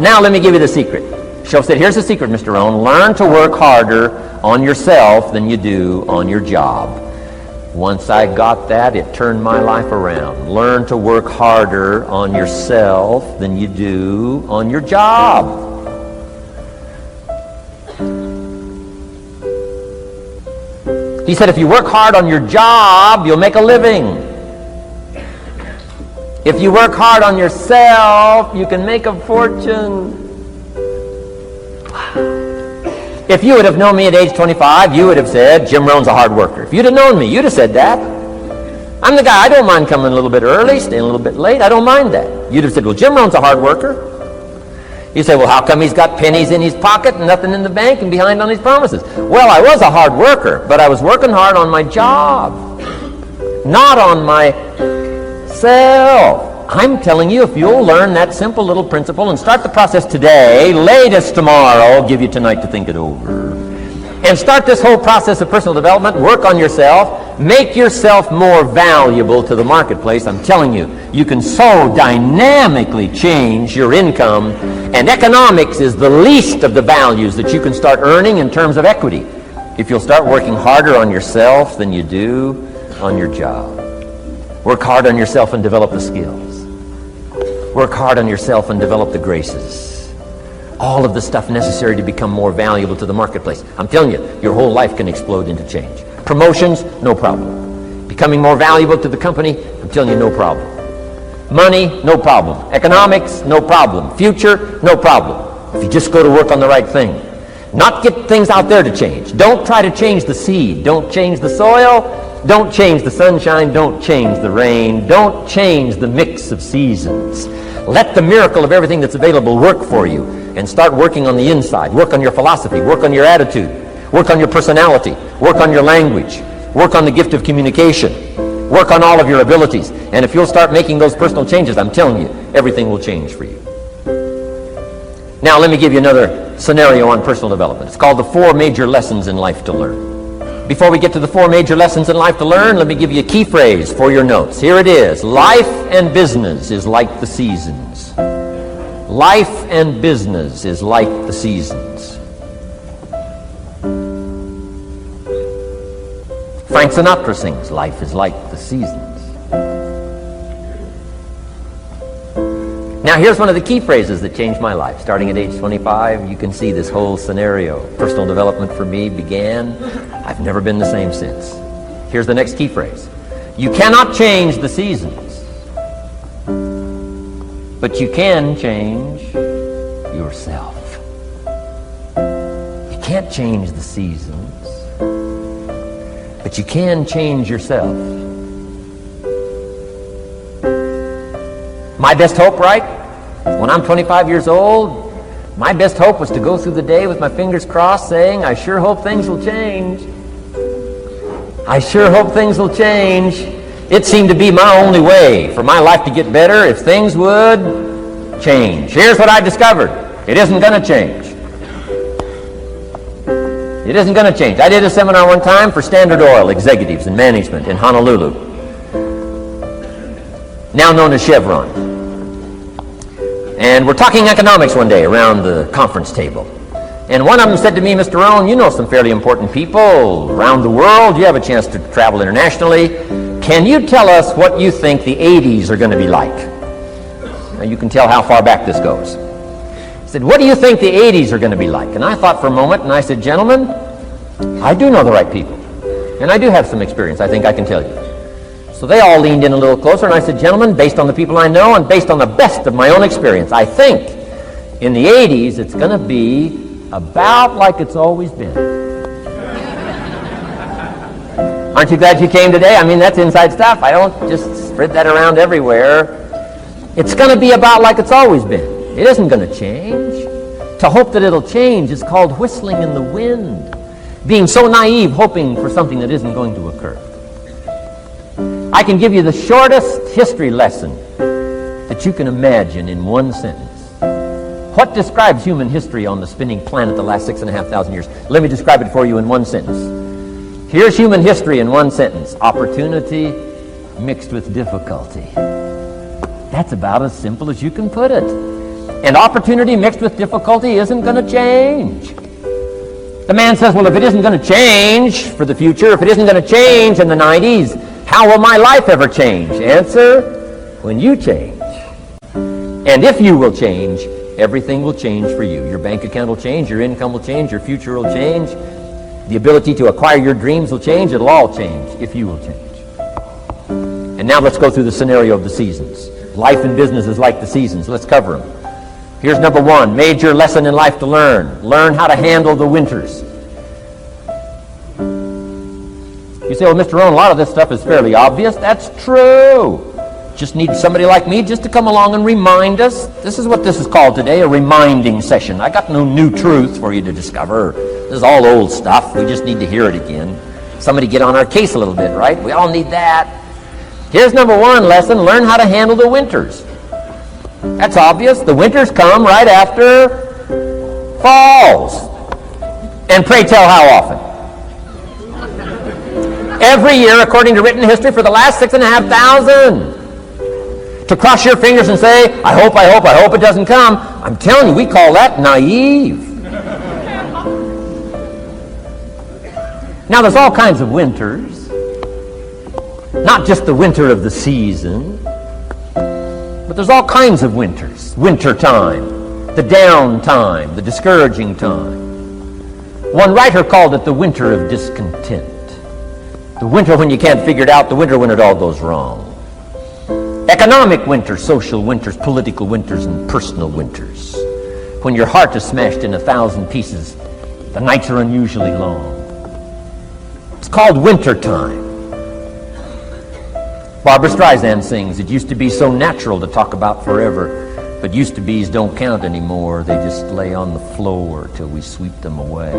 Now let me give you the secret. She'll say, here's the secret, Mr. Rohn. Learn to work harder on yourself than you do on your job. Once I got that, it turned my life around. Learn to work harder on yourself than you do on your job. He said, if you work hard on your job, you'll make a living. If you work hard on yourself, you can make a fortune. If you would have known me at age 25, you would have said, Jim Rohn's a hard worker. If you'd have known me, you'd have said that. I'm the guy, I don't mind coming a little bit early, staying a little bit late. I don't mind that. You'd have said, well, Jim Rohn's a hard worker. You say, well, how come he's got pennies in his pocket and nothing in the bank and behind on his promises? Well, I was a hard worker, but I was working hard on my job, not on myself. I'm telling you, if you'll learn that simple little principle and start the process today, latest tomorrow, give you tonight to think it over, and start this whole process of personal development, work on yourself, make yourself more valuable to the marketplace, I'm telling you, you can so dynamically change your income, and economics is the least of the values that you can start earning in terms of equity if you'll start working harder on yourself than you do on your job. Work hard on yourself and develop the skills. Work hard on yourself and develop the graces. All of the stuff necessary to become more valuable to the marketplace. I'm telling you, your whole life can explode into change. Promotions, no problem. Becoming more valuable to the company, I'm telling you, no problem. Money, no problem. Economics, no problem. Future, no problem. If you just go to work on the right thing. Not get things out there to change. Don't try to change the seed. Don't change the soil. Don't change the sunshine. Don't change the rain. Don't change the mix of seasons. Let the miracle of everything that's available work for you, and start working on the inside. Work on your philosophy. Work on your attitude. Work on your personality. Work on your language. Work on the gift of communication. Work on all of your abilities. And if you'll start making those personal changes, I'm telling you, everything will change for you. Now let me give you another scenario on personal development. It's called the 4 major lessons in life to learn. Before we get to the 4 major lessons in life to learn, let me give you a key phrase for your notes. Here it is. Life and business is like the seasons. Life and business is like the seasons. Frank Sinatra sings, life is like the seasons. Now here's one of the key phrases that changed my life. Starting at age 25, you can see this whole scenario. Personal development for me began. I've never been the same since. Here's the next key phrase. You cannot change the seasons, but you can change yourself. You can't change the seasons, but you can change yourself. My best hope, right? When I'm 25 years old, my best hope was to go through the day with my fingers crossed saying, I sure hope things will change. I sure hope things will change. It seemed to be my only way for my life to get better if things would change. Here's what I discovered. It isn't going to change. It isn't going to change. I did a seminar one time for Standard Oil executives and management in Honolulu, now known as Chevron. And we're talking economics one day around the conference table. And one of them said to me, Mr. Rohn, you know some fairly important people around the world. You have a chance to travel internationally. Can you tell us what you think the 80s are going to be like? Now you can tell how far back this goes. He said, what do you think the 80s are going to be like? And I thought for a moment, and I said, gentlemen, I do know the right people. And I do have some experience, I think I can tell you. So they all leaned in a little closer, and I said, gentlemen, based on the people I know and based on the best of my own experience, I think in the 80s it's going to be about like it's always been. Aren't you glad you came today? I mean, that's inside stuff. I don't just spread that around everywhere. It's going to be about like it's always been. It isn't going to change. To hope that it'll change is called whistling in the wind. Being so naive, hoping for something that isn't going to occur. I can give you the shortest history lesson that you can imagine in one sentence. What describes human history on the spinning planet the last 6,500 years? Let me describe it for you in one sentence. Here's human history in one sentence. Opportunity mixed with difficulty. That's about as simple as you can put it. And opportunity mixed with difficulty isn't going to change. The man says, well, if it isn't going to change for the future, if it isn't going to change in the 90s, how will my life ever change? Answer, when you change. And if you will change, everything will change for you. Your bank account will change, your income will change, your future will change, the ability to acquire your dreams will change, it'll all change if you will change. And now let's go through the scenario of the seasons. Life and business is like the seasons. Let's cover them. Here's number one, major lesson in life to learn. Learn how to handle the winters. You say, well, Mr. Rohn, a lot of this stuff is fairly obvious. That's true. Just need somebody like me just to come along and remind us. This is what this is called today, a reminding session. I got no new truth for you to discover. This is all old stuff. We just need to hear it again. Somebody get on our case a little bit, right? We all need that. Here's number one lesson, learn how to handle the winters. That's obvious. The winters come right after falls. And pray tell how often? Every year, according to written history, for the last 6,500. To cross your fingers and say, I hope it doesn't come. I'm telling you, we call that naive. Now, there's all kinds of winters. Not just the winter of the season. But there's all kinds of winters. Winter time, the down time, the discouraging time. One writer called it the winter of discontent. The winter when you can't figure it out, the winter when it all goes wrong. Economic winters, social winters, political winters, and personal winters. When your heart is smashed in 1,000 pieces, the nights are unusually long. It's called winter time. Barbra Streisand sings, it used to be so natural to talk about forever, but used to be's don't count anymore. They just lay on the floor till we sweep them away.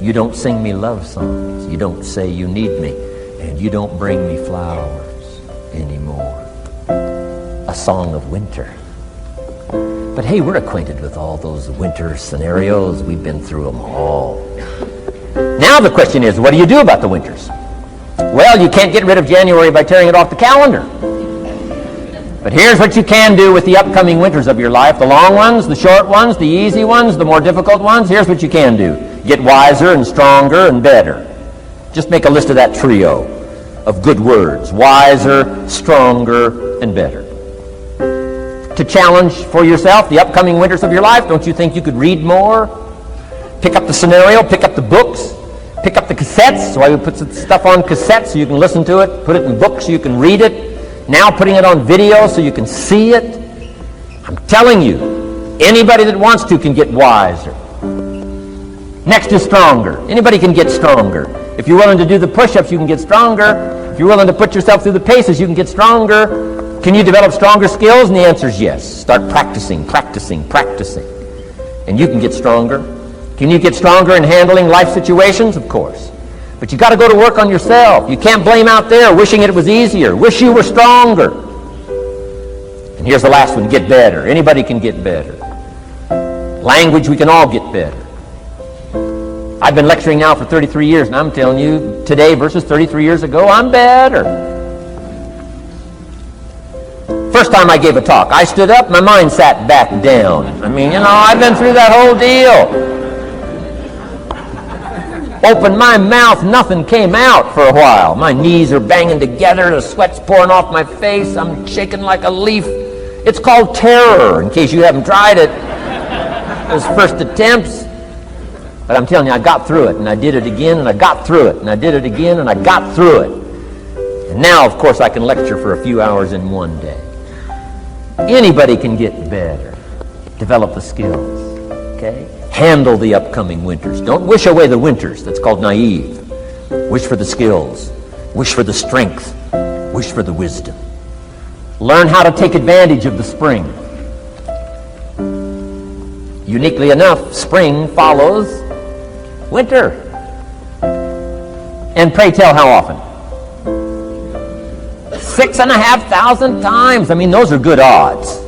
You don't sing me love songs. You don't say you need me. And you don't bring me flowers anymore. A song of winter. But hey, we're acquainted with all those winter scenarios. We've been through them all. Now the question is, what do you do about the winters? Well, you can't get rid of January by tearing it off the calendar. But here's what you can do with the upcoming winters of your life. The long ones, the short ones, the easy ones, the more difficult ones. Here's what you can do. Get wiser and stronger and better. Just make a list of that trio of good words. Wiser, stronger, and better. To challenge for yourself the upcoming winters of your life, don't you think you could read more? Pick up the scenario, pick up the books, pick up the cassettes. So I would put some stuff on cassettes so you can listen to it, put it in books so you can read it. Now putting it on video so you can see it. I'm telling you, anybody that wants to can get wiser. Next is stronger. Anybody can get stronger. If you're willing to do the push-ups, you can get stronger. If you're willing to put yourself through the paces, you can get stronger. Can you develop stronger skills? And the answer is yes. Start practicing. And you can get stronger. Can you get stronger in handling life situations? Of course. But you got to go to work on yourself. You can't blame out there wishing it was easier. Wish you were stronger. And here's the last one, get better. Anybody can get better. Language, we can all get better. I've been lecturing now for 33 years, and I'm telling you, today versus 33 years ago, I'm better. First time I gave a talk, I stood up, my mind sat back down. I mean, I've been through that whole deal. Opened my mouth, nothing came out for a while. My knees are banging together, the sweat's pouring off my face, I'm shaking like a leaf. It's called terror, in case you haven't tried it. Those first attempts. But I'm telling you, I got through it, and I did it again, and I got through it, and I did it again, and I got through it. And now, of course, I can lecture for a few hours in one day. Anybody can get better. Develop the skills, okay? Handle the upcoming winters. Don't wish away the winters. That's called naive. Wish for the skills. Wish for the strength. Wish for the wisdom. Learn how to take advantage of the spring. Uniquely enough, spring follows winter. And pray tell how often? 6,500 times. I mean, those are good odds.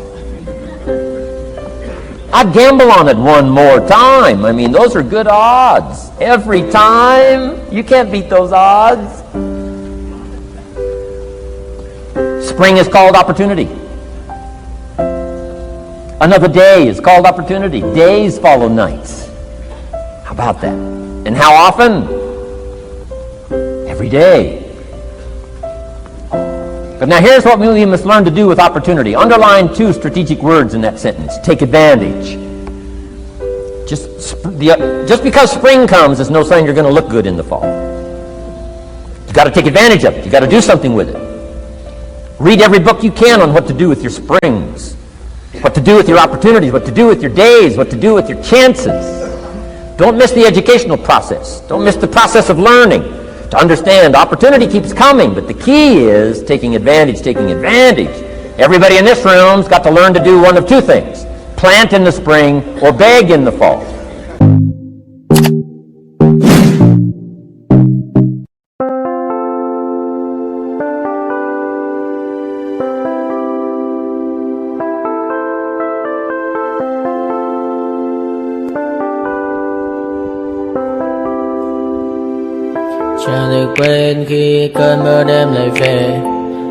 I'd gamble on it one more time. I mean, those are good odds. Every time. You can't beat those odds. Spring is called opportunity. Another day is called opportunity. Days follow nights. How about that? And how often? Every day. But now here's what we must learn to do with opportunity. Underline 2 strategic words in that sentence. Take advantage. Just because spring comes is no sign you're going to look good in the fall. You've got to take advantage of it. You've got to do something with it. Read every book you can on what to do with your springs, what to do with your opportunities, what to do with your days, what to do with your chances. Don't miss the educational process. Don't miss the process of learning. To understand, opportunity keeps coming, but the key is taking advantage, taking advantage. Everybody in this room's got to learn to do one of 2 things. Plant in the spring or beg in the fall. Chẳng được quên khi cơn mưa đêm lại về.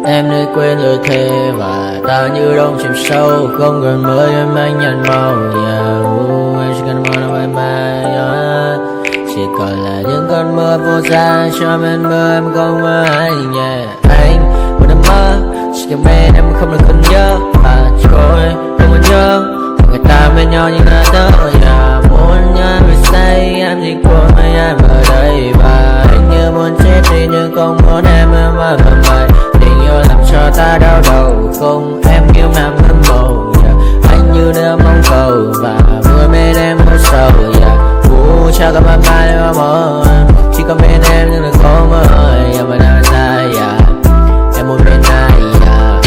Em đã quên lời thề và ta như đông chìm sâu. Không cần mơ em anh nhận màu. Em chỉ cần mơ nó bye bye. Chỉ còn là những cơn mưa vô giá. Cho bên mơ em không mơ anh. Anh vẫn đang mơ. Chỉ cần bên em không được cần nhớ. Và trôi không còn nhớ. Người ta bên nhau nhưng đã tới. Muốn nhớ về say em chỉ của mấy em ở đây. Và anh như muốn chết đi nhưng không muốn em mà mày. Tình yêu làm cho ta đau đầu. Không em yêu mà ngâm màu. Anh như đêm mong cầu. Và mưa bên em có sầu. Chào các bạn mai mà mơ. Chỉ có bên em nhưng đừng có mơ. Em vẫn đang dài. Em một bên này.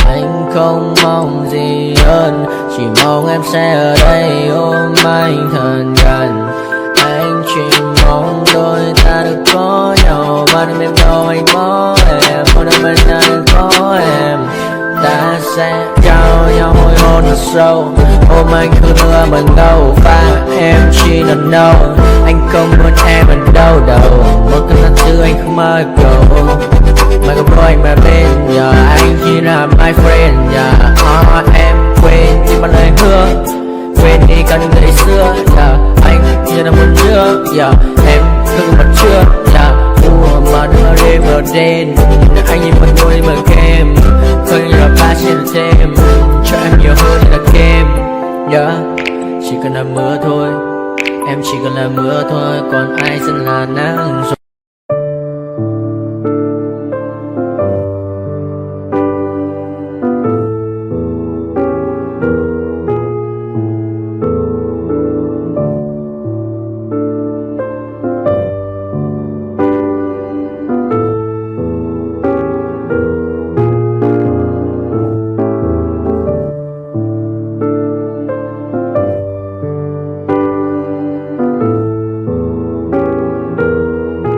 Anh không mong gì hơn. Chỉ mong em sẽ ở đây ôm anh thật gần. Anh chỉ mong đôi ta được có nhau. Và đừng em đâu anh có em. Một đêm bên ta được có em. Ta sẽ trao nhau môi hôn thật sâu. Ôm anh không nữa bằng đâu. Và em chỉ lần đâu. Anh không muốn em ở đâu đâu. Một cơn giận dữ anh không mơ cầu. Mà không có anh mà bên giờ. Anh chỉ là my friend. Em quên đi bằng lời hứa. Quên đi cả những ngày xưa. Anh như là một trước. Em không mặt trước. Mà đưa đêm ở đêm. Anh nhìn mặt môi mà kem. Không như là ba trên thêm. Cho em nhiều hơn là kem. Chỉ cần là mưa thôi. Em chỉ cần là mưa thôi. Còn ai sẽ là nắng rồi. Chào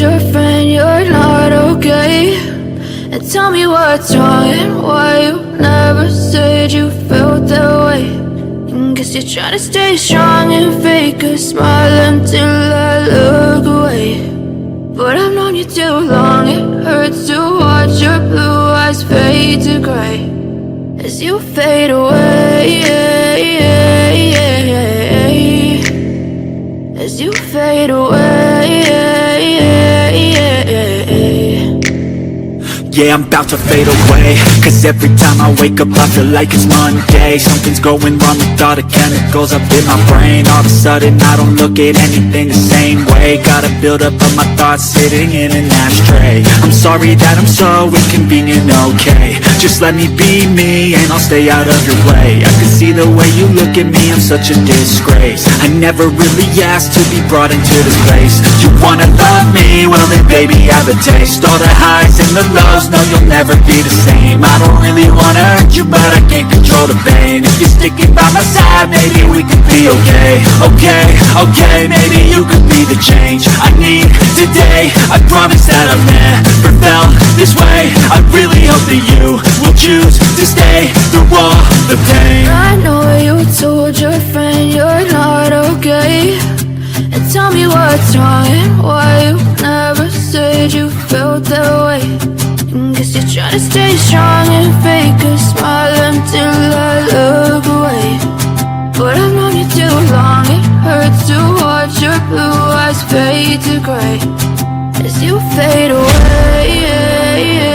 your friend you're not okay? And tell me what's wrong and why you never said you felt that way. And guess you're trying to stay strong and fake a smile until I look away. But I've known you too long, it hurts to watch your blue eyes fade to gray as you fade away, as you fade away. Yeah, I'm about to fade away, cause every time I wake up I feel like it's Monday. Something's going wrong with all the chemicals up in my brain. All of a sudden I don't look at anything the same way. Got a build-up of my thoughts sitting in an ashtray. I'm sorry that I'm so inconvenient, okay? Just let me be me and I'll stay out of your way. I can see the way you look at me, I'm such a disgrace. I never really asked to be brought into this place. You wanna love me? Well then baby have a taste. All the highs and the lows, no you'll never be the same. I don't really wanna hurt you, but I can't control the pain. If you're sticking by my side, maybe we could be okay. Okay, maybe you could be the change I need today. I promise that I've never felt this way. I really hope that you will choose to stay through all the pain. I know you told your friend you're not okay. And tell me what's wrong and why you never said you felt that way. And guess you're trying to stay strong and fake a smile until I look away. But I've known you too long, it hurts to watch your blue eyes fade to gray as you fade away.